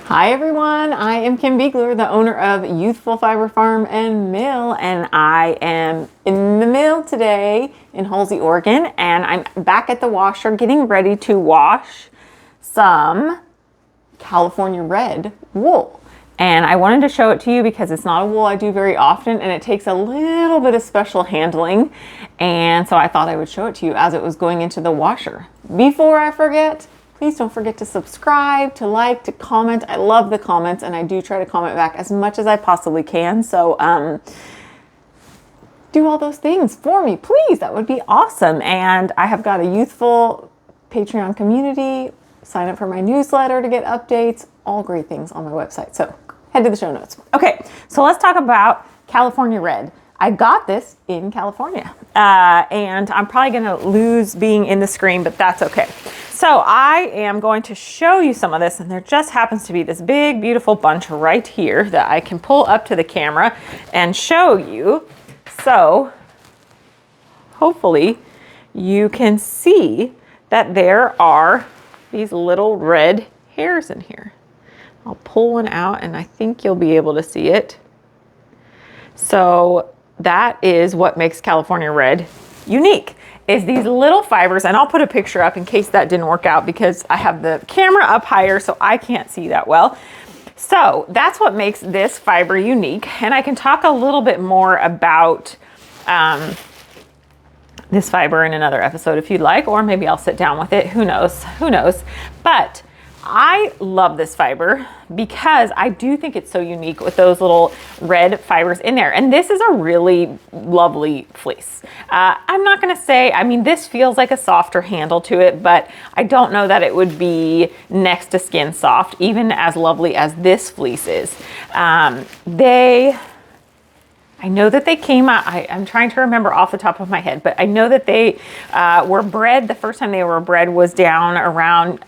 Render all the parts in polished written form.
Hi everyone, I am Kim Beegler, the owner of Ewethful Fiber Farm and Mill, and I am in the mill today in Halsey, Oregon, and I'm back at the washer getting ready to wash some California red wool. And I wanted to show it to you because it's not a wool I do very often and it takes a little bit of special handling. And so I thought I would show it to you as it was going into the washer. Before I forget, please don't forget to subscribe, to like, to comment. I love the comments and I do try to comment back as much as I possibly can. So do all those things for me, please. That would be awesome. And I have got a Ewethful Patreon community. Sign up for my newsletter to get updates, all great things on my website. So head to the show notes. Okay, so let's talk about California red. I got this in California and I'm probably gonna lose being in the screen, but that's okay. So I am going to show you some of this, and there just happens to be this big, beautiful bunch right here that I can pull up to the camera and show you. So hopefully you can see that there are these little red hairs in here. I'll pull one out and I think you'll be able to see it. So that is what makes California red unique, is these little fibers. And I'll put a picture up in case that didn't work out because I have the camera up higher so I can't see that well. So that's what makes this fiber unique. And I can talk a little bit more about this fiber in another episode if you'd like, or maybe I'll sit down with it. Who knows? Who knows? But I love this fiber because I do think it's so unique with those little red fibers in there. And this is a really lovely fleece. I'm not gonna say, I mean, this feels like a softer handle to it, but I don't know that it would be next to skin soft, even as lovely as this fleece is. I know that they came out, I'm trying to remember off the top of my head, but I know that they were bred, the first time they were bred was down around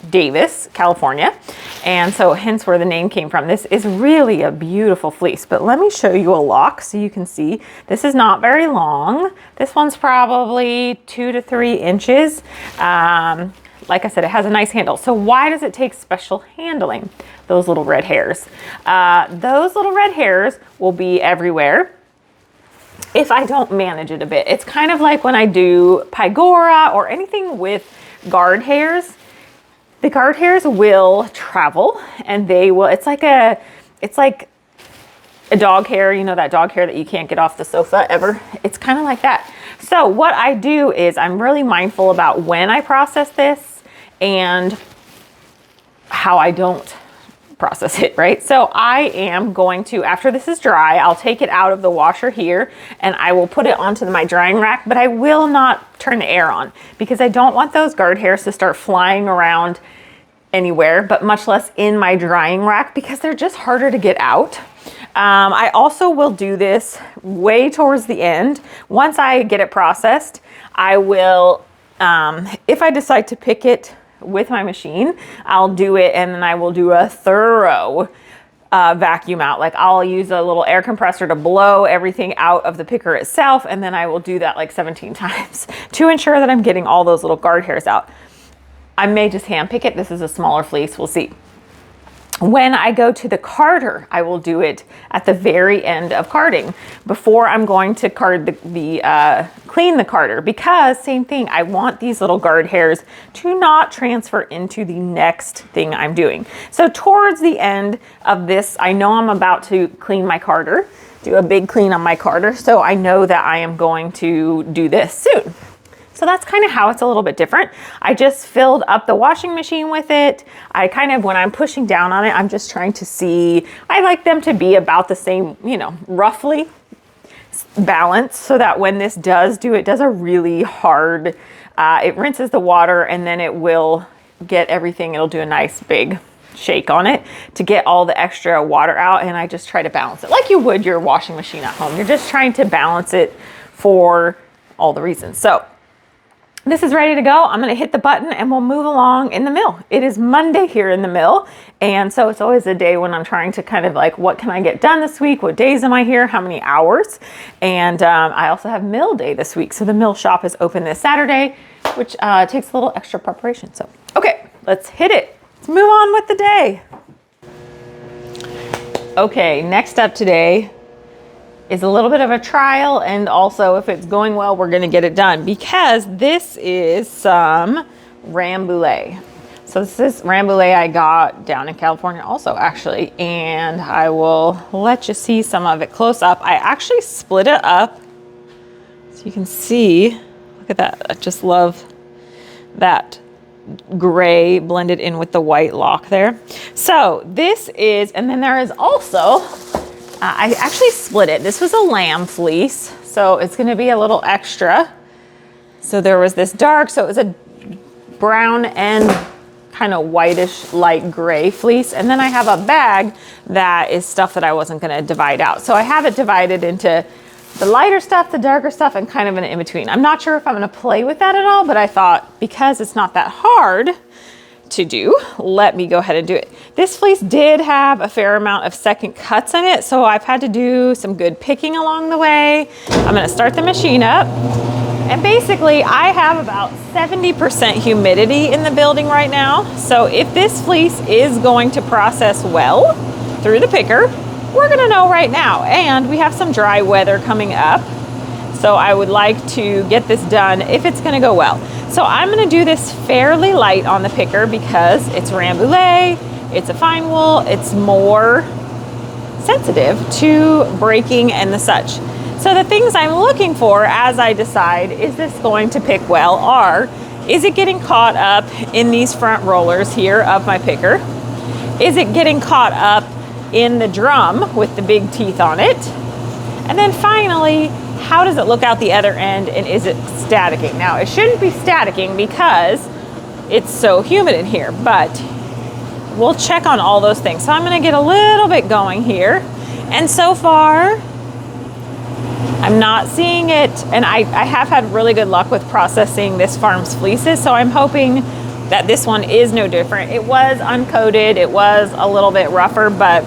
Davis, California. And so hence where the name came from. This is really a beautiful fleece, but let me show you a lock so you can see. This is not very long. This one's probably 2 to 3 inches. Like I said, it has a nice handle. So why does it take special handling? Those little red hairs. Those little red hairs will be everywhere if I don't manage it a bit. It's kind of like when I do pygora or anything with guard hairs. The guard hairs will travel and they will, it's like a dog hair, you know, that dog hair that you can't get off the sofa ever. It's kind of like that. So what I do is I'm really mindful about when I process this and how I don't process it, right? So I am going to, after this is dry, I'll take it out of the washer here and I will put it onto my drying rack, but I will not turn the air on because I don't want those guard hairs to start flying around anywhere, but much less in my drying rack because they're just harder to get out. I also will do this way towards the end. Once I get it processed, I will, if I decide to pick it with my machine, I'll do it and then I will do a thorough vacuum out. Like I'll use a little air compressor to blow everything out of the picker itself, and then I will do that like 17 times to ensure that I'm getting all those little guard hairs out. I may just hand pick it. This is a smaller fleece, we'll see. When I go to the carder, I will do it at the very end of carding before I'm going to card clean the carder, because same thing, I want these little guard hairs to not transfer into the next thing I'm doing. So towards the end of this, I know I'm about to clean my carder, do a big clean on my carder. So I know that I am going to do this soon. So that's kind of how it's a little bit different. I just filled up the washing machine with it. I kind of, when I'm pushing down on it, I'm just trying to see, I like them to be about the same, you know, roughly balanced, so that when this does a really hard, it rinses the water and then it will get everything, it'll do a nice big shake on it to get all the extra water out. And I just try to balance it like you would your washing machine at home. You're just trying to balance it for all the reasons. So this is ready to go. I'm going to hit the button and we'll move along in the mill. It is Monday here in the mill. And so it's always a day when I'm trying to kind of like, what can I get done this week? What days am I here? How many hours? And I also have mill day this week. So the mill shop is open this Saturday, which takes a little extra preparation. So, okay, let's hit it. Let's move on with the day. Okay, next up today is a little bit of a trial, and also if it's going well, we're gonna get it done, because this is some Rambouillet. So this is Rambouillet I got down in California also, actually, and I will let you see some of it close up. I actually split it up so you can see. Look at that. I just love that gray blended in with the white lock there. So this is, and then there is also, I actually split it. This was a lamb fleece, so it's gonna be a little extra. So there was this dark, so it was a brown and kind of whitish light gray fleece. And then I have a bag that is stuff that I wasn't gonna divide out. So I have it divided into the lighter stuff, the darker stuff, and kind of an in-between. I'm not sure if I'm gonna play with that at all, but I thought because it's not that hard to do, let me go ahead and do it. This fleece did have a fair amount of second cuts in it, so I've had to do some good picking along the way. I'm gonna start the machine up, and basically I have about 70% humidity in the building right now. So if this fleece is going to process well through the picker, we're gonna know right now. And we have some dry weather coming up, so I would like to get this done if it's gonna go well. So I'm gonna do this fairly light on the picker because it's Rambouillet, it's a fine wool, it's more sensitive to breaking and the such. So the things I'm looking for as I decide, is this going to pick well, are, is it getting caught up in these front rollers here of my picker? Is it getting caught up in the drum with the big teeth on it? And then finally, how does it look out the other end, and is it staticking? Now, it shouldn't be staticking because it's so humid in here, but we'll check on all those things. So I'm gonna get a little bit going here. And so far, I'm not seeing it, and I have had really good luck with processing this farm's fleeces, so I'm hoping that this one is no different. It was uncoated, it was a little bit rougher, but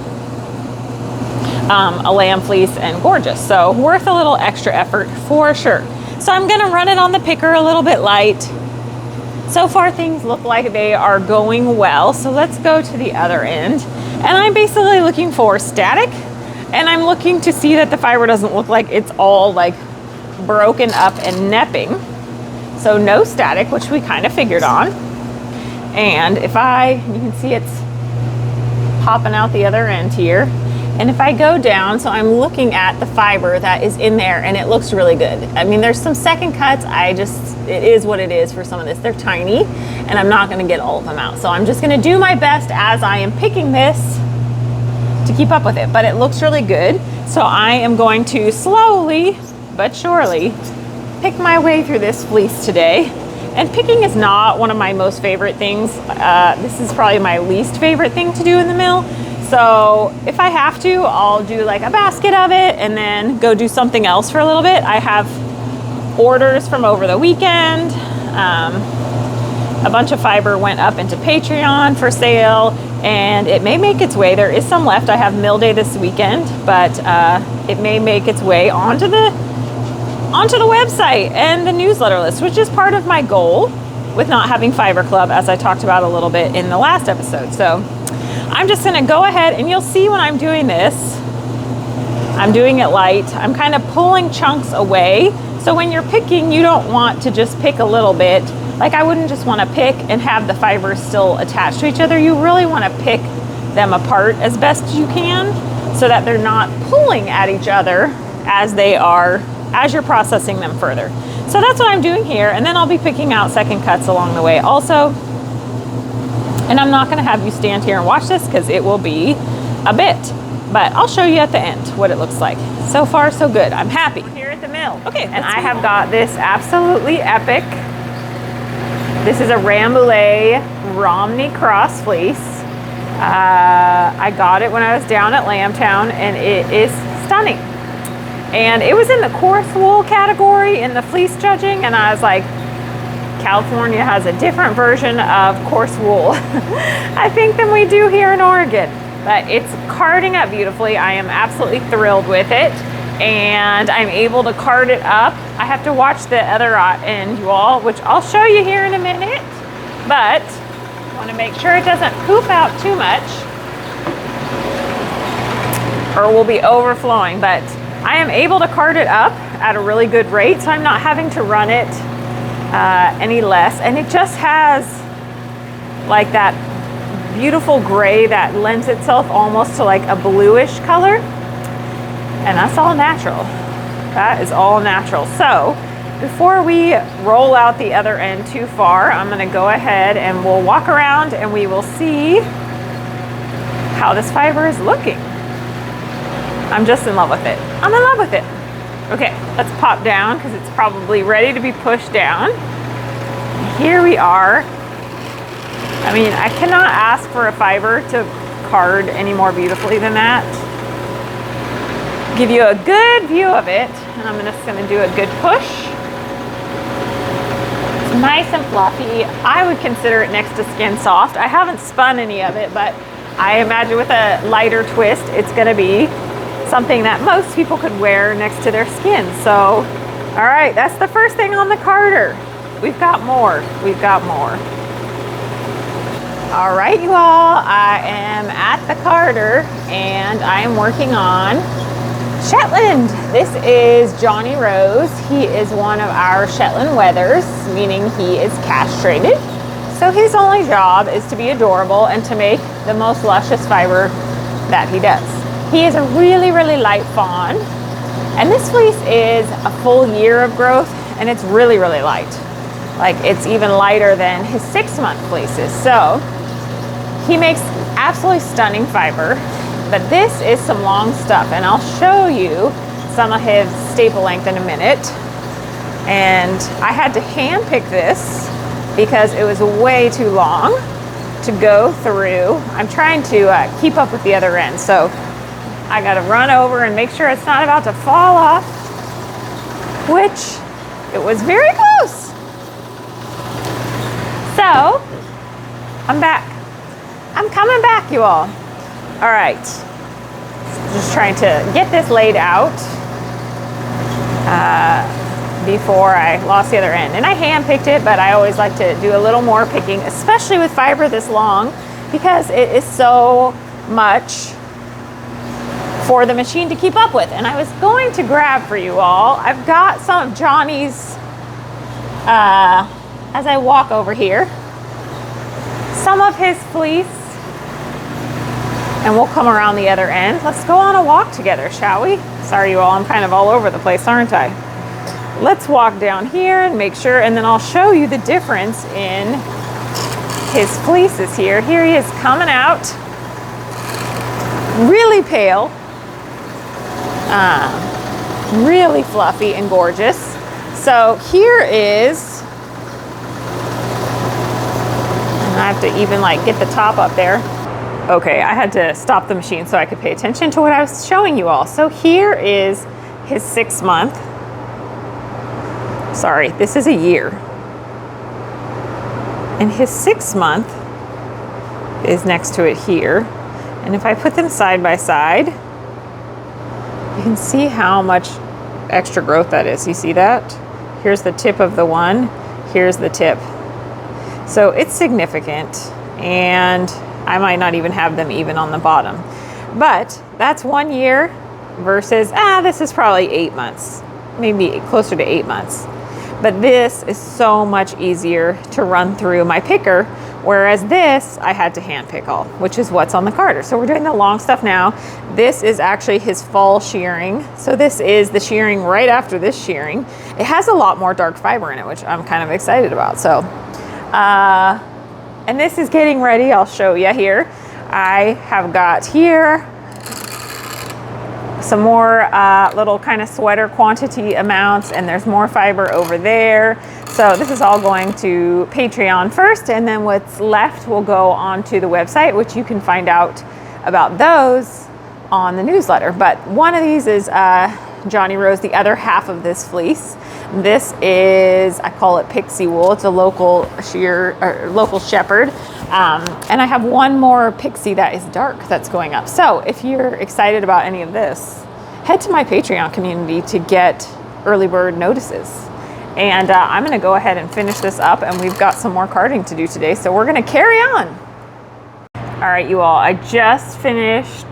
a lamb fleece and gorgeous. So worth a little extra effort for sure. So I'm gonna run it on the picker a little bit light. So far things look like they are going well. So let's go to the other end. And I'm basically looking for static, and I'm looking to see that the fiber doesn't look like it's all like broken up and nepping. So no static, which we kind of figured on. And if you can see it's popping out the other end here. And if I go down, so I'm looking at the fiber that is in there, and it looks really good. I mean, there's some second cuts. It is what it is for some of this. They're tiny, and I'm not gonna get all of them out. So I'm just gonna do my best as I am picking this to keep up with it, but it looks really good. So I am going to slowly but surely pick my way through this fleece today. And picking is not one of my most favorite things. This is probably my least favorite thing to do in the mill. So if I have to, I'll do like a basket of it and then go do something else for a little bit. I have orders from over the weekend. A bunch of fiber went up into Patreon for sale, and it may make its way. There is some left. I have mill day this weekend, but it may make its way onto the website and the newsletter list, which is part of my goal with not having Fiber Club, as I talked about a little bit in the last episode. So I'm just gonna go ahead, and you'll see when I'm doing this, I'm doing it light. I'm kind of pulling chunks away. So when you're picking, you don't want to just pick a little bit. Like I wouldn't just wanna pick and have the fibers still attached to each other. You really wanna pick them apart as best you can so that they're not pulling at each other as you're processing them further. So that's what I'm doing here, and then I'll be picking out second cuts along the way also. And I'm not gonna have you stand here and watch this because it will be a bit, but I'll show you at the end what it looks like. So far, so good. I'm happy. We're here at the mill. Okay, and I have got this absolutely epic. This is a Rambouillet Romney cross fleece. I got it when I was down at Lambtown, and it is stunning. And it was in the coarse wool category in the fleece judging, and I was like, California has a different version of coarse wool, I think, than we do here in Oregon. But it's carding up beautifully. I am absolutely thrilled with it, and I'm able to card it up. I have to watch the other end, you all, which I'll show you here in a minute, but I want to make sure it doesn't poop out too much. or will be overflowing, but I am able to card it up at a really good rate, so I'm not having to run it any less. And it just has like that beautiful gray that lends itself almost to like a bluish color. And that's all natural. That is all natural. So before we roll out the other end too far, I'm gonna go ahead and we'll walk around and we will see how this fiber is looking. I'm just in love with it. I'm in love with it. Okay, let's pop down because it's probably ready to be pushed down. Here we are. I mean, I cannot ask for a fiber to card any more beautifully than that. Give you a good view of it, and I'm just gonna do a good push. It's nice and fluffy. I would consider it next to skin soft. I haven't spun any of it, but I imagine with a lighter twist, it's gonna be something that most people could wear next to their skin. So, all right, that's the first thing on the carder. We've got more, we've got more. All right, you all, I am at the carder and I am working on Shetland. This is Johnny Rose. He is one of our Shetland wethers, meaning he is castrated. So his only job is to be adorable and to make the most luscious fiber that he does. He is a really, really light fawn. And this fleece is a full year of growth and it's really, really light. Like it's even lighter than his 6-month fleeces. So he makes absolutely stunning fiber. But this is some long stuff, and I'll show you some of his staple length in a minute. And I had to hand pick this because it was way too long to go through. I'm trying to keep up with the other end, so I gotta run over and make sure it's not about to fall off, which it was very close. So, I'm back. I'm coming back, you all. All right, just trying to get this laid out before I lost the other end. And I hand picked it, but I always like to do a little more picking, especially with fiber this long, because it is so much for the machine to keep up with. And I was going to grab for you all, I've got some of Johnny's, as I walk over here, some of his fleece. And we'll come around the other end. Let's go on a walk together, shall we? Sorry, you all, I'm kind of all over the place, aren't I? Let's walk down here and make sure, and then I'll show you the difference in his fleeces here. Here he is coming out, really pale, really fluffy and gorgeous. So here is, and I have to even like get the top up there. Okay, I had to stop the machine so I could pay attention to what I was showing you all. So here is his 6-month. Sorry, this is a year. And his 6-month is next to it here. And if I put them side by side, you can see how much extra growth that is. You see that? Here's the tip of the one, here's the tip. So it's significant, and I might not even have them even on the bottom. But that's 1 year versus, this is probably 8 months, maybe closer to 8 months. But this is so much easier to run through my picker, whereas this, I had to hand pick all, which is what's on the carder. So we're doing the long stuff now. This is actually his fall shearing. So this is the shearing right after this shearing. It has a lot more dark fiber in it, which I'm kind of excited about. So, and this is getting ready. I'll show you here. I have got here some more little kind of sweater quantity amounts, and there's more fiber over there. So this is all going to Patreon first, and then what's left will go onto the website, which you can find out about those on the newsletter. But one of these is Johnny Rose, the other half of this fleece. This is, I call it Pixie Wool. It's a local local shepherd. And I have one more Pixie that is dark that's going up. So if you're excited about any of this, head to my Patreon community to get early bird notices. And I'm gonna go ahead and finish this up, and we've got some more carding to do today, so we're gonna carry on. All right, you all, I just finished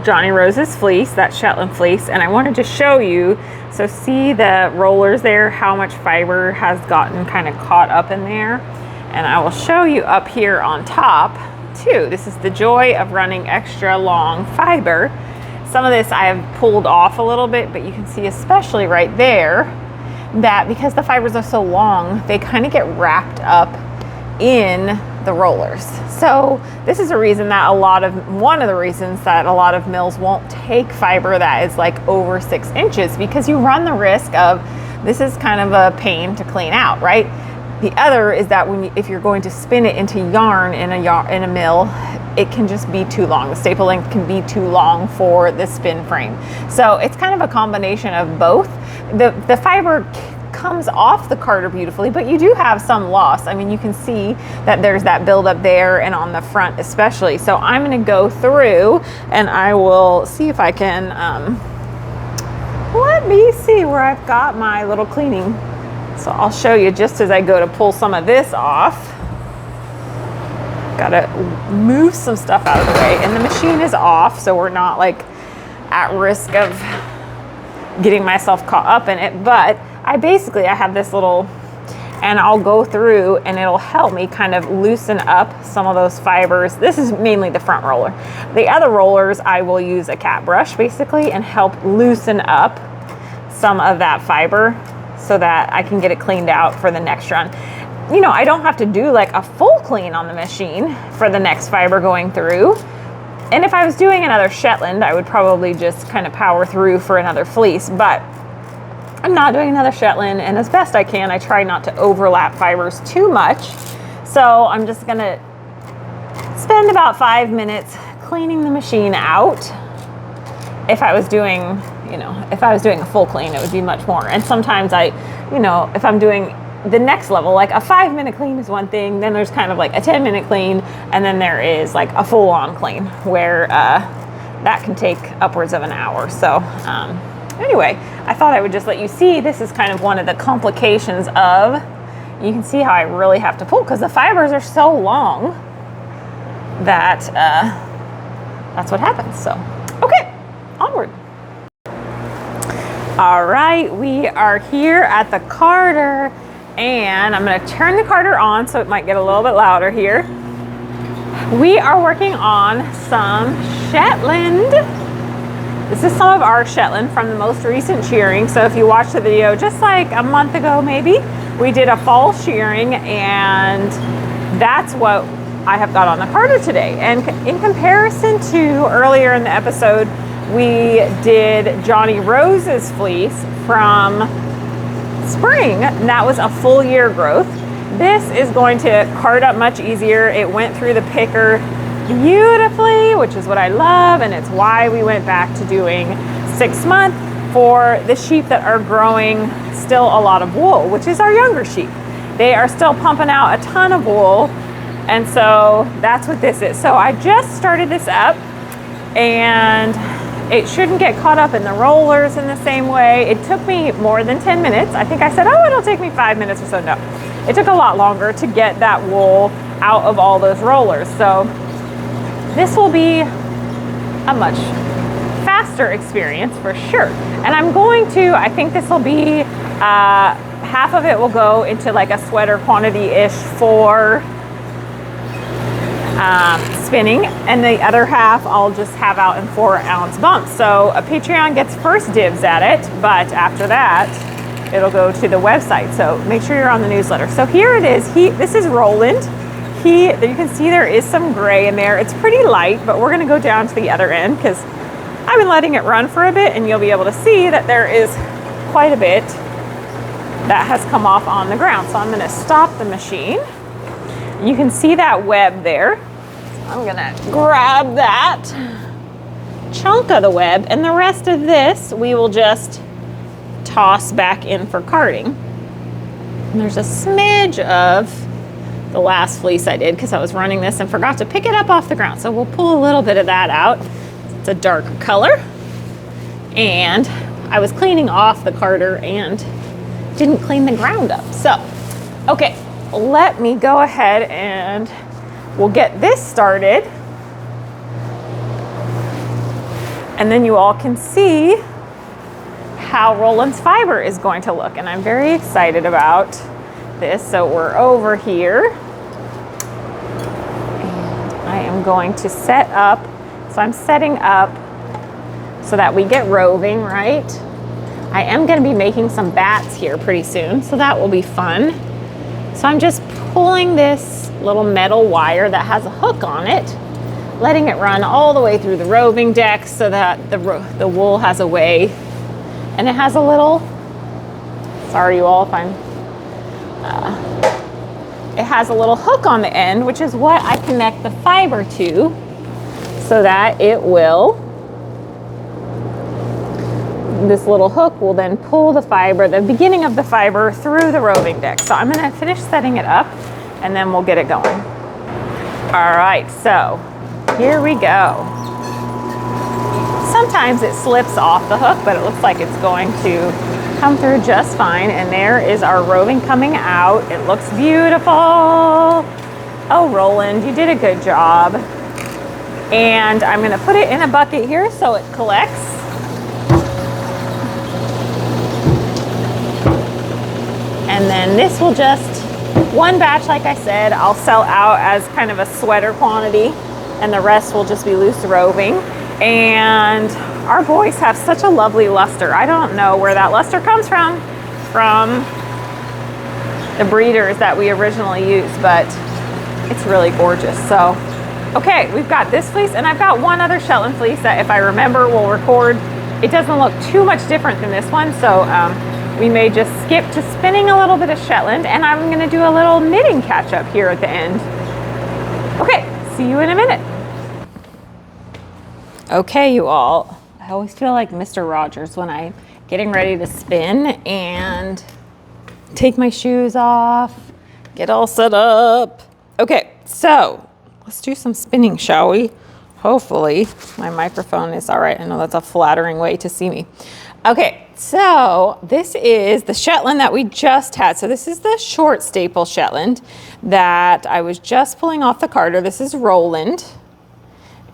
Johnny Rose's fleece, that Shetland fleece, and I wanted to show you, so see the rollers there, how much fiber has gotten kind of caught up in there. And I will show you up here on top too. This is the joy of running extra long fiber. Some of this I have pulled off a little bit, but you can see especially right there that because the fibers are so long, they kind of get wrapped up in the rollers. So this is a reason that one of the reasons that a lot of mills won't take fiber that is like over 6 inches, because you run the risk of, this is kind of a pain to clean out, right? The other is that if you're going to spin it into yarn in a mill, it can just be too long. The staple length can be too long for the spin frame. So it's kind of a combination of both. The fiber comes off the carder beautifully, but you do have some loss. I mean, you can see that there's that buildup there and on the front especially. So I'm going to go through and I will see if I can, let me see where I've got my little cleaning. So I'll show you just as I go to pull some of this off. Gotta move some stuff out of the way, and the machine is off, so we're not like at risk of getting myself caught up in it. But I have this little, and I'll go through and it'll help me kind of loosen up some of those fibers. This is mainly the front roller. The other rollers, I will use a cat brush basically and help loosen up some of that fiber so that I can get it cleaned out for the next run. You know, I don't have to do like a full clean on the machine for the next fiber going through. And if I was doing another Shetland, I would probably just kind of power through for another fleece, but I'm not doing another Shetland, and as best I can, I try not to overlap fibers too much. So I'm just gonna spend about 5 minutes cleaning the machine out. If I was doing, a full clean, it would be much more. And sometimes if I'm doing the next level, like a 5-minute clean is one thing, then there's kind of like a 10-minute clean, and then there is like a full-on clean where that can take upwards of an hour. So anyway, I thought I would just let you see, this is kind of one of the complications of, you can see how I really have to pull because the fibers are so long that that's what happens. So, okay, onward. All right, we are here at the carder, and I'm going to turn the carder on so it might get a little bit louder here. We are working on some Shetland. This is some of our Shetland from the most recent shearing. So if you watched the video just like a month ago maybe, we did a fall shearing, and that's what I have got on the carder today. And in comparison to earlier in the episode, we did Johnny Rose's fleece from spring, and that was a full year growth. This is going to card up much easier. It went through the picker beautifully, which is what I love, and it's why we went back to doing 6 month for the sheep that are growing still a lot of wool, which is our younger sheep. They are still pumping out a ton of wool, and so that's what this is. So I just started this up, and it shouldn't get caught up in the rollers in the same way. It took me more than 10 minutes. I think I said, oh, it'll take me 5 minutes or so. No, it took a lot longer to get that wool out of all those rollers. So this will be a much faster experience for sure. And I'm going to, I think this will be, half of it will go into like a sweater quantity-ish for spinning, and the other half I'll just have out in 4-ounce bumps. So a Patreon gets first dibs at it, but after that it'll go to the website. So make sure you're on the newsletter. So here it is. This is Roland. You can see there is some gray in there. It's pretty light, but we're going to go down to the other end because I've been letting it run for a bit, and you'll be able to see that there is quite a bit that has come off on the ground. So I'm going to stop the machine. You can see that web there. I'm gonna grab that chunk of the web, and the rest of this we will just toss back in for carding. And there's a smidge of the last fleece I did because I was running this and forgot to pick it up off the ground. So we'll pull a little bit of that out. It's a darker color. And I was cleaning off the carder and didn't clean the ground up. So, okay, let me go ahead and we'll get this started. And then you all can see how Roland's fiber is going to look. And I'm very excited about this. So we're over here. And I am going to set up. So I'm setting up so that we get roving, right? I am going to be making some bats here pretty soon, so that will be fun. So I'm just pulling this little metal wire that has a hook on it, letting it run all the way through the roving deck so that the wool has a way. And it has a little, sorry you all if I'm, it has a little hook on the end, which is what I connect the fiber to so that it will, this little hook will then pull the fiber, the beginning of the fiber, through the roving deck. So I'm gonna finish setting it up and then we'll get it going. All right, so here we go. Sometimes it slips off the hook, but it looks like it's going to come through just fine. And there is our roving coming out. It looks beautiful. Oh, Roland, you did a good job. And I'm gonna put it in a bucket here so it collects. And then this will just, one batch, like I said, I'll sell out as kind of a sweater quantity, and the rest will just be loose roving. And our boys have such a lovely luster. I don't know where that luster comes from the breeders that we originally used, but it's really gorgeous. So, okay, we've got this fleece, and I've got one other Shetland fleece that, if I remember, we'll record. It doesn't look too much different than this one, so we may just skip to spinning a little bit of Shetland, and I'm gonna do a little knitting catch up here at the end. Okay, see you in a minute. Okay, you all, I always feel like Mr. Rogers when I'm getting ready to spin and take my shoes off, get all set up. Okay, so let's do some spinning, shall we? Hopefully my microphone is all right. I know that's a flattering way to see me. Okay, so this is the Shetland that we just had. So this is the short staple Shetland that I was just pulling off the carder. This is Roland.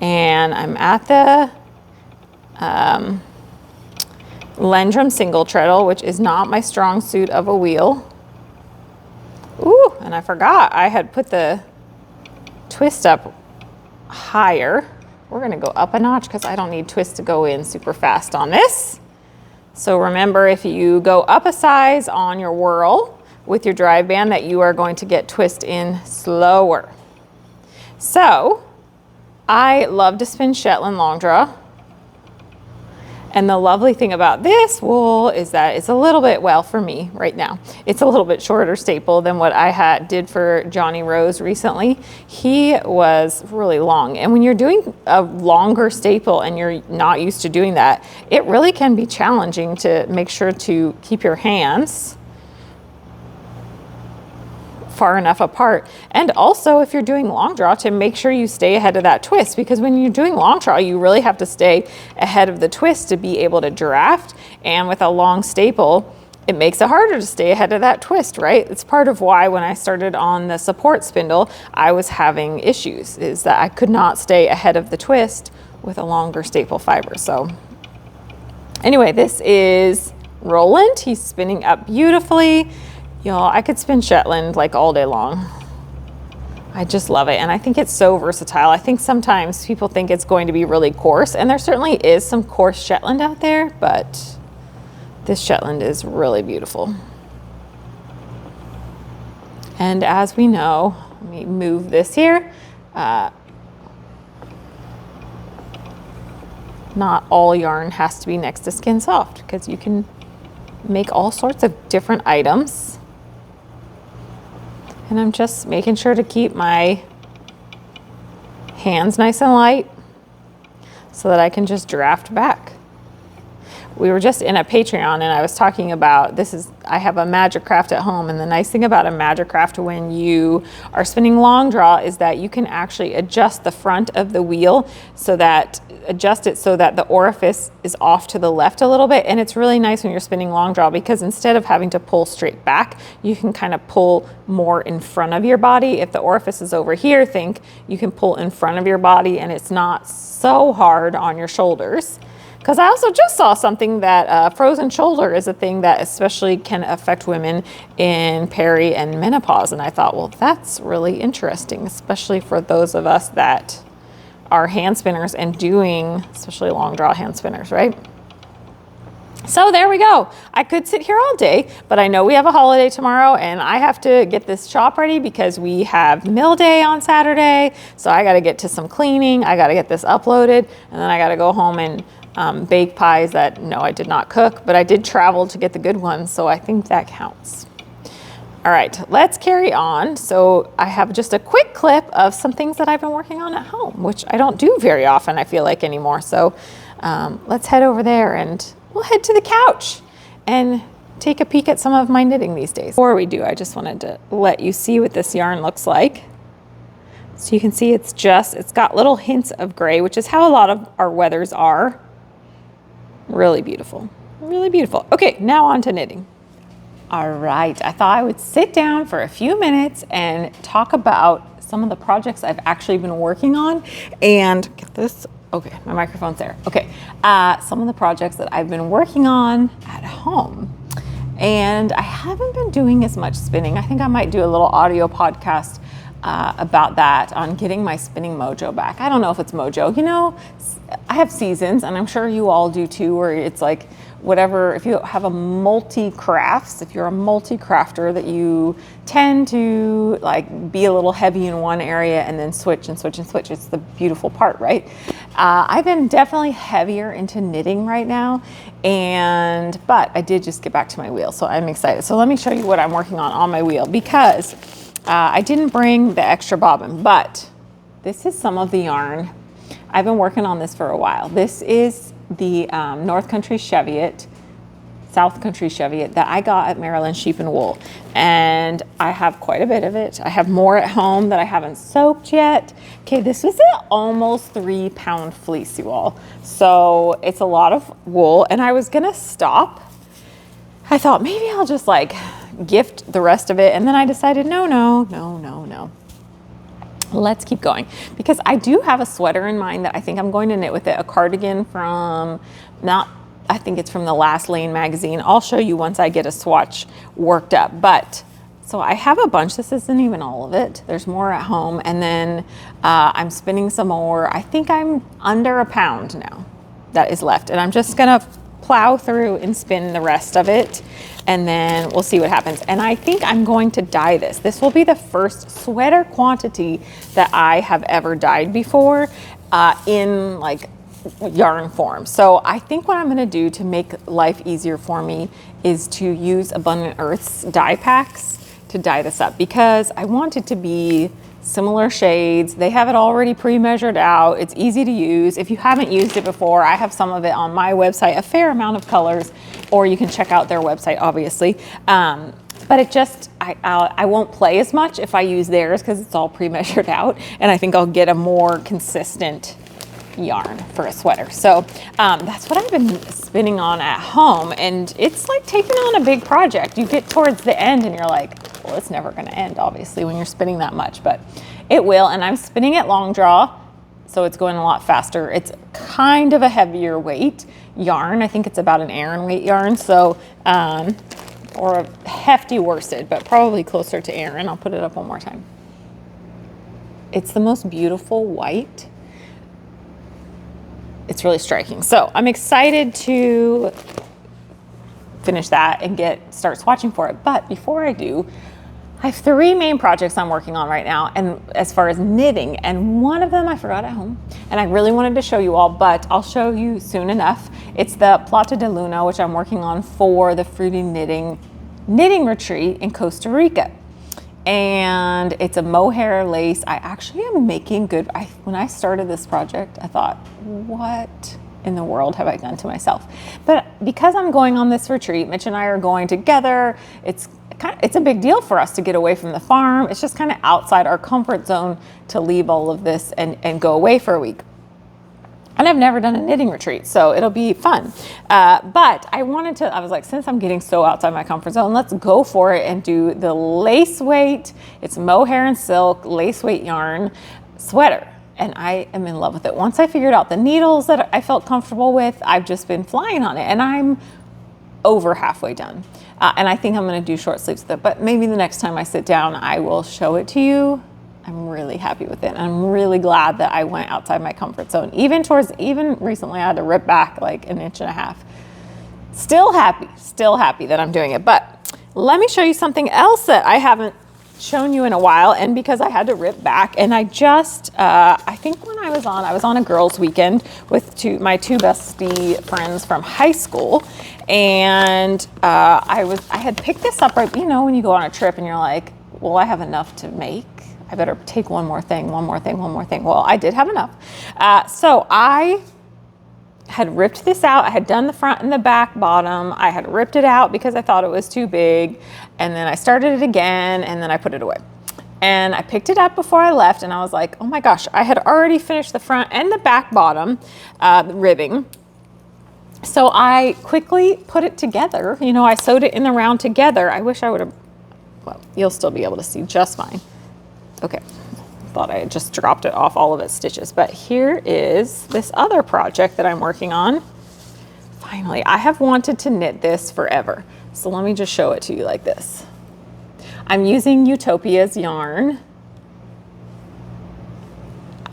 And I'm at the Lendrum single treadle, which is not my strong suit of a wheel. Ooh, and I forgot I had put the twist up higher. We're gonna go up a notch because I don't need twist to go in super fast on this. So remember, if you go up a size on your whirl with your drive band, that you are going to get twist in slower. So I love to spin Shetland long draw. And the lovely thing about this wool is that it's a little bit, well, for me right now, it's a little bit shorter staple than what I did for Johnny Rose recently. He was really long. And when you're doing a longer staple and you're not used to doing that, it really can be challenging to make sure to keep your hands far enough apart. And also, if you're doing long draw, to make sure you stay ahead of that twist, because when you're doing long draw, you really have to stay ahead of the twist to be able to draft. And with a long staple, it makes it harder to stay ahead of that twist, right? It's part of why when I started on the support spindle, I was having issues, is that I could not stay ahead of the twist with a longer staple fiber. So anyway, this is Roland. He's spinning up beautifully. Y'all, I could spin Shetland like all day long. I just love it. And I think it's so versatile. I think sometimes people think it's going to be really coarse, and there certainly is some coarse Shetland out there, but this Shetland is really beautiful. And as we know, let me move this here. Not all yarn has to be next to Skin Soft, because you can make all sorts of different items. And I'm just making sure to keep my hands nice and light so that I can just draft back. We were just in a Patreon and I was talking about, I have a magic craft at home, and the nice thing about a magic craft when you are spinning long draw is that you can actually adjust the front of the wheel adjust it so that the orifice is off to the left a little bit. And it's really nice when you're spinning long draw, because instead of having to pull straight back, you can kind of pull more in front of your body. If the orifice is over here, you can pull in front of your body and it's not so hard on your shoulders. Because I also just saw something that frozen shoulder is a thing that especially can affect women in peri and menopause. And I thought, well, that's really interesting, especially for those of us that are hand spinners and doing, especially long draw hand spinners, right? So there we go. I could sit here all day, but I know we have a holiday tomorrow and I have to get this shop ready because we have mill day on Saturday. So I got to get to some cleaning. I got to get this uploaded, and then I got to go home and bake pies that, no, I did not cook, but I did travel to get the good ones. So I think that counts. All right, let's carry on. So I have just a quick clip of some things that I've been working on at home, which I don't do very often, I feel like, anymore. So let's head over there and we'll head to the couch and take a peek at some of my knitting these days. Before we do, I just wanted to let you see what this yarn looks like. So you can see it's got little hints of gray, which is how a lot of our weathers are. Really beautiful, really beautiful. Okay, now on to knitting. All right, I thought I would sit down for a few minutes and talk about some of the projects I've actually been working on and get this. Okay, my microphone's there. Okay, some of the projects that I've been working on at home. And I haven't been doing as much spinning. I think I might do a little audio podcast about that, on getting my spinning mojo back. I don't know if it's mojo. You know, I have seasons, and I'm sure you all do too, where it's like, whatever, if you have a multi-crafts, if you're a multi-crafter, that you tend to like be a little heavy in one area and then switch and switch and switch. It's the beautiful part, right? I've been definitely heavier into knitting right now, but I did just get back to my wheel, so I'm excited. So let me show you what I'm working on my wheel, because I didn't bring the extra bobbin, but this is some of the yarn. I've been working on this for a while. This is the North Country Cheviot, South Country Cheviot that I got at Maryland Sheep and Wool. And I have quite a bit of it. I have more at home that I haven't soaked yet. Okay, this was an almost 3-pound fleece, you all. So it's a lot of wool, and I was gonna stop. I thought maybe I'll just like gift the rest of it. And then I decided, no. Let's keep going, because I do have a sweater in mind that I think I'm going to knit with it, a cardigan from, I think it's from the Last Lane magazine. I'll show you once I get a swatch worked up. But so I have a bunch. This isn't even all of it. There's more at home. And then I'm spinning some more. I think I'm under a pound now that is left. And I'm just going to plow through and spin the rest of it, and then we'll see what happens. And I think I'm going to dye this. This will be the first sweater quantity that I have ever dyed before in like yarn form. So I think what I'm going to do to make life easier for me is to use Abundant Earth's dye packs to dye this up, because I want it to be similar shades. They have it already pre-measured out. It's easy to use. If you haven't used it before, I have some of it on my website, a fair amount of colors, or you can check out their website, obviously. But it just, I won't play as much if I use theirs, because it's all pre-measured out, and I think I'll get a more consistent yarn for a sweater. So that's what I've been spinning on at home, and it's like taking on a big project. You get towards the end and you're like, well, it's never going to end, obviously, when you're spinning that much, but it will. And I'm spinning it long draw, so it's going a lot faster. It's kind of a heavier weight yarn. I think it's about an Aran weight yarn, so or a hefty worsted, but probably closer to Aran. I'll put it up one more time. It's the most beautiful white. It's really striking. So I'm excited to finish that and start swatching for it. But before I do, I have 3 main projects I'm working on right now, and as far as knitting, and one of them I forgot at home, and I really wanted to show you all, but I'll show you soon enough. It's the Plata de Luna, which I'm working on for the Fruity Knitting retreat in Costa Rica. And it's a mohair lace. I actually am making good. When I started this project, I thought, what in the world have I done to myself? But because I'm going on this retreat, Mitch and I are going together. It's a big deal for us to get away from the farm. It's just kind of outside our comfort zone to leave all of this and go away for a week. And I've never done a knitting retreat, so it'll be fun. But I was like, since I'm getting so outside my comfort zone, let's go for it and do the lace weight. It's mohair and silk lace weight yarn sweater. and I am in love with it. Once I figured out the needles that I felt comfortable with, I've just been flying on it, and I'm over halfway done. And I think I'm gonna do short sleeves with it, but maybe the next time I sit down, I will show it to you. I'm really happy with it. And I'm really glad that I went outside my comfort zone. Even recently I had to rip back like 1.5 inches. Still happy that I'm doing it. But let me show you something else that I haven't shown you in a while, and because I had to rip back, and I just I think when I was on a girls' weekend with my two bestie friends from high school, and I had picked this up right, you know, when you go on a trip and you're like, well, I have enough to make, I better take one more thing. Well, I did have enough, so I had ripped this out. I had done the front and the back bottom. I had ripped it out because I thought it was too big. And then I started it again, and then I put it away. And I picked it up before I left, and I was like, oh my gosh, I had already finished the front and the back bottom ribbing. So I quickly put it together. You know, I sewed it in the round together. I wish I would have, well, you'll still be able to see just fine. Okay. Thought I had just dropped it off all of its stitches, but here is this other project that I'm working on. Finally, I have wanted to knit this forever. So let me just show it to you like this. I'm using Ewetopia's yarn.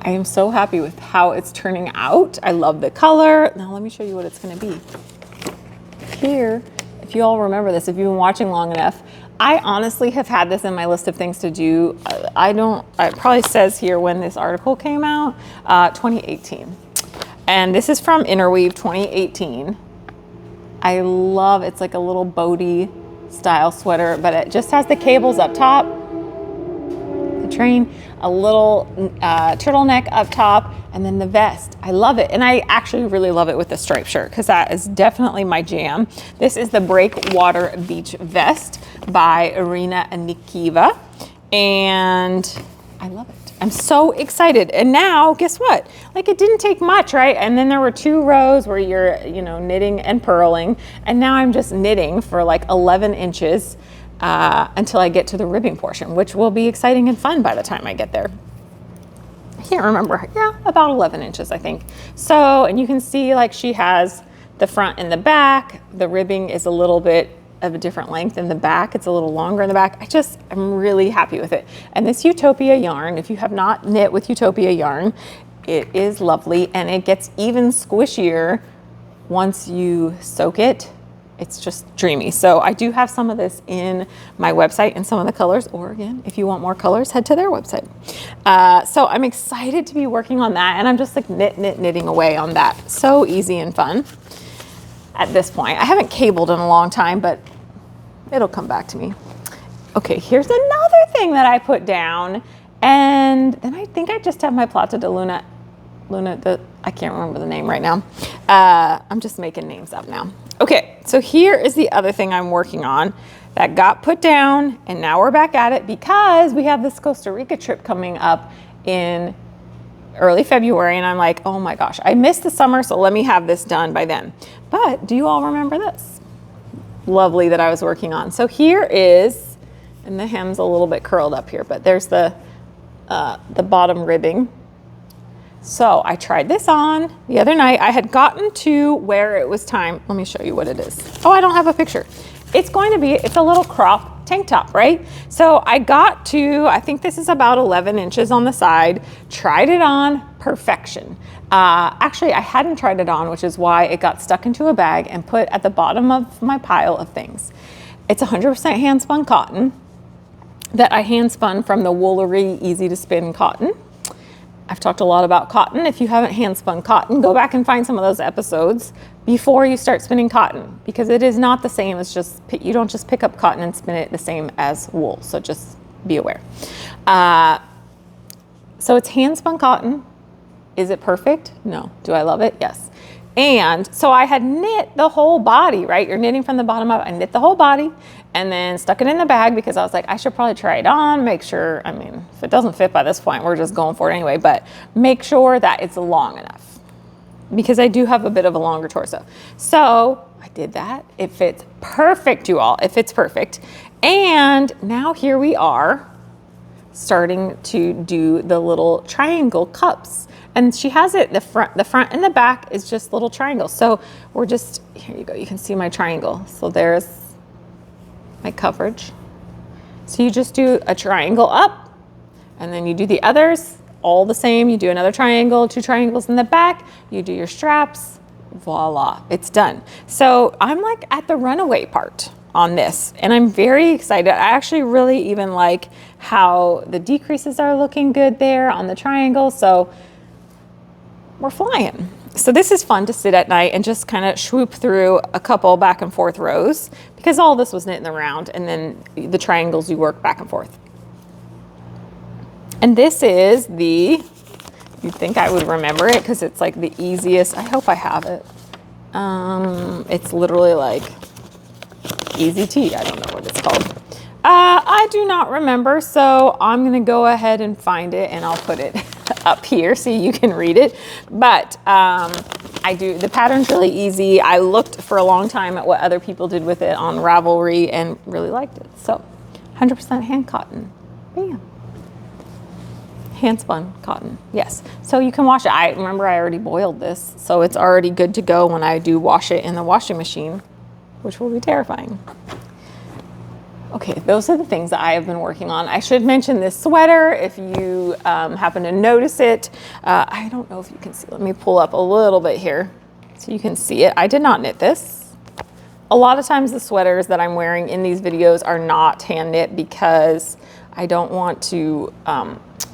I am so happy with how it's turning out. I love the color. Now let me show you what it's gonna be. Here, if you all remember this, if you've been watching long enough, I honestly have had this in my list of things to do. It probably says here when this article came out, 2018. And this is from Interweave 2018. I love, it's like a little boaty style sweater, but it just has the cables up top, the train, a little turtleneck up top, and then the vest. I love it. And I actually really love it with the striped shirt because that is definitely my jam. This is the Breakwater Beach Vest by Irina and Anikeeva. And I love it. I'm so excited. And now, guess what? Like, it didn't take much, right? And then there were 2 rows where you're, you know, knitting and purling. And now I'm just knitting for like 11 inches until I get to the ribbing portion, which will be exciting and fun by the time I get there. I can't remember. Yeah, about 11 inches, I think. So, and you can see like she has the front and the back. The ribbing is a little bit of a different length in the back. It's a little longer in the back. I'm really happy with it. And this Ewetopia yarn, if you have not knit with Ewetopia yarn, it is lovely, and it gets even squishier once you soak it. It's just dreamy. So I do have some of this in my website and some of the colors, or again, if you want more colors, head to their website. So I'm excited to be working on that, and I'm just like knitting away on that. So easy and fun at this point. I haven't cabled in a long time, but it'll come back to me. Okay, here's another thing that I put down, and then I think I just have my Plata de Luna, I can't remember the name right now. I'm just making names up now. Okay, so here is the other thing I'm working on that got put down, and now we're back at it because we have this Costa Rica trip coming up in early February, and I'm like, oh my gosh, I missed the summer, so let me have this done by then. But do you all remember this? Lovely that I was working on. So here is, and the hem's a little bit curled up here, but there's the bottom ribbing. So I tried this on the other night. I had gotten to where it was time. Let me show you what it is. Oh, I don't have a picture. It's a little crop tank top, right? So I got to, I think this is about 11 inches on the side, tried it on, perfection. Actually, I hadn't tried it on, which is why it got stuck into a bag and put at the bottom of my pile of things. It's 100% hand spun cotton that I hand spun from the Woolery Easy to Spin cotton. I've talked a lot about cotton. If you haven't hand spun cotton, go back and find some of those episodes before you start spinning cotton, because it is not the same as you don't just pick up cotton and spin it the same as wool. So just be aware. So it's hand spun cotton. Is it perfect? No. Do I love it? Yes. And so I had knit the whole body, right? You're knitting from the bottom up. I knit the whole body and then stuck it in the bag because I was like, I should probably try it on, make sure, I mean, if it doesn't fit by this point, we're just going for it anyway, but make sure that it's long enough because I do have a bit of a longer torso. So I did that. It fits perfect, you all. It fits perfect. And now here we are starting to do the little triangle cups. And she has it, the front and the back is just little triangles. So we're just, here you go, you can see my triangle. So there's my coverage. So you just do a triangle up, and then you do the others all the same. You do another triangle, 2 triangles in the back, you do your straps, voila, it's done. So I'm like at the runaway part on this, and I'm very excited. I actually really even like how the decreases are looking good there on the triangle. So we're flying. So this is fun to sit at night and just kind of swoop through a couple back and forth rows, because all this was knit in the round, and then the triangles you work back and forth. And this is the, you'd think I would remember it because it's like the easiest. I hope I have it. It's literally like Easy Tea. I don't know what it's called. I do not remember, so I'm gonna go ahead and find it, and I'll put it up here so you can read it. But the pattern's really easy. I looked for a long time at what other people did with it on Ravelry and really liked it. So 100% hand cotton, bam. Hand spun cotton, yes. So you can wash it. I remember I already boiled this, so it's already good to go when I do wash it in the washing machine, which will be terrifying. Okay, those are the things that I have been working on. I should mention this sweater if you happen to notice it. I don't know if you can see. Let me pull up a little bit here so you can see it. I did not knit this. A lot of times the sweaters that I'm wearing in these videos are not hand knit because I don't want to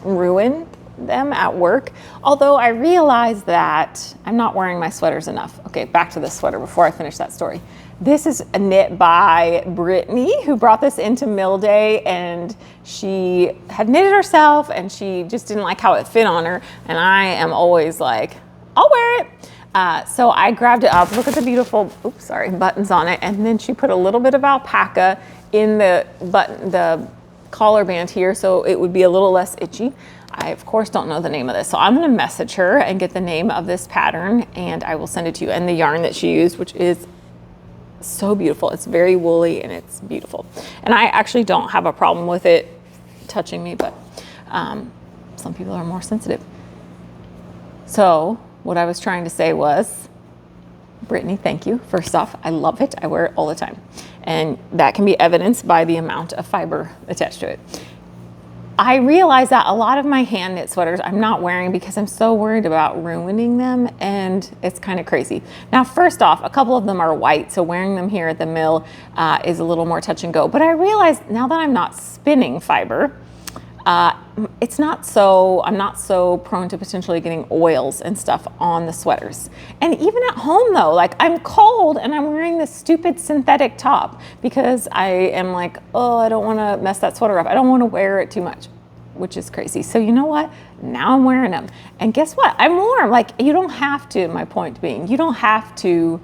ruin them at work. Although I realize that I'm not wearing my sweaters enough. Okay, back to this sweater before I finish that story. This is a knit by Brittany, who brought this into Mill Day, and she had knit it herself and she just didn't like how it fit on her. And I am always like, I'll wear it. So I grabbed it up. Look at the beautiful, oops, sorry, buttons on it. And then she put a little bit of alpaca in the collar band here, so it would be a little less itchy. I, of course, don't know the name of this, so I'm gonna message her and get the name of this pattern, and I will send it to you, and the yarn that she used, which is so beautiful. It's very woolly and it's beautiful. And I actually don't have a problem with it touching me, but some people are more sensitive. So what I was trying to say was, Brittany, thank you. First off, I love it. I wear it all the time. And that can be evidenced by the amount of fiber attached to it. I realize that a lot of my hand knit sweaters I'm not wearing because I'm so worried about ruining them, and it's kind of crazy. Now, first off, a couple of them are white, so wearing them here at the mill is a little more touch and go. But I realize now that I'm not spinning fiber, I'm not so prone to potentially getting oils and stuff on the sweaters. And even at home though, like I'm cold and I'm wearing this stupid synthetic top because I am like, oh, I don't want to mess that sweater up. I don't want to wear it too much, which is crazy. So you know what? Now I'm wearing them. And guess what? I'm warm. Like you don't have to, my point being, you don't have to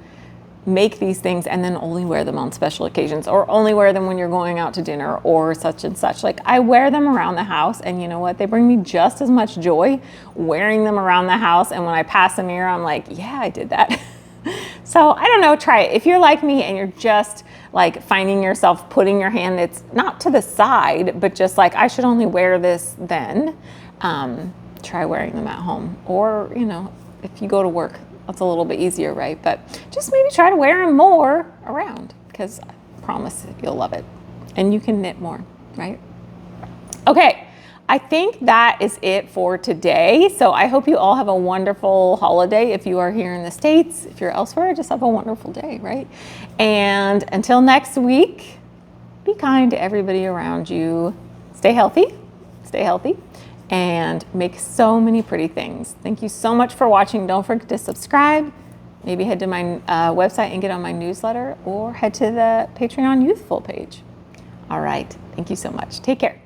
make these things and then only wear them on special occasions or only wear them when you're going out to dinner or such and such. Like I wear them around the house, and you know what? They bring me just as much joy wearing them around the house. And when I pass a mirror, I'm like, yeah, I did that. So I don't know, try it. If you're like me and you're just like finding yourself putting your hand, it's not to the side, but just like, I should only wear this then, try wearing them at home. Or, you know, if you go to work, that's a little bit easier, right? But just maybe try to wear them more around, because I promise you'll love it. And you can knit more, right? Okay, I think that is it for today. So I hope you all have a wonderful holiday. If you are here in the States, if you're elsewhere, just have a wonderful day, right? And until next week, be kind to everybody around you. Stay healthy, and make so many pretty things. Thank you so much for watching. Don't forget to subscribe. Maybe head to my website and get on my newsletter, or head to the Patreon Youthful page. All right, thank you so much. Take care.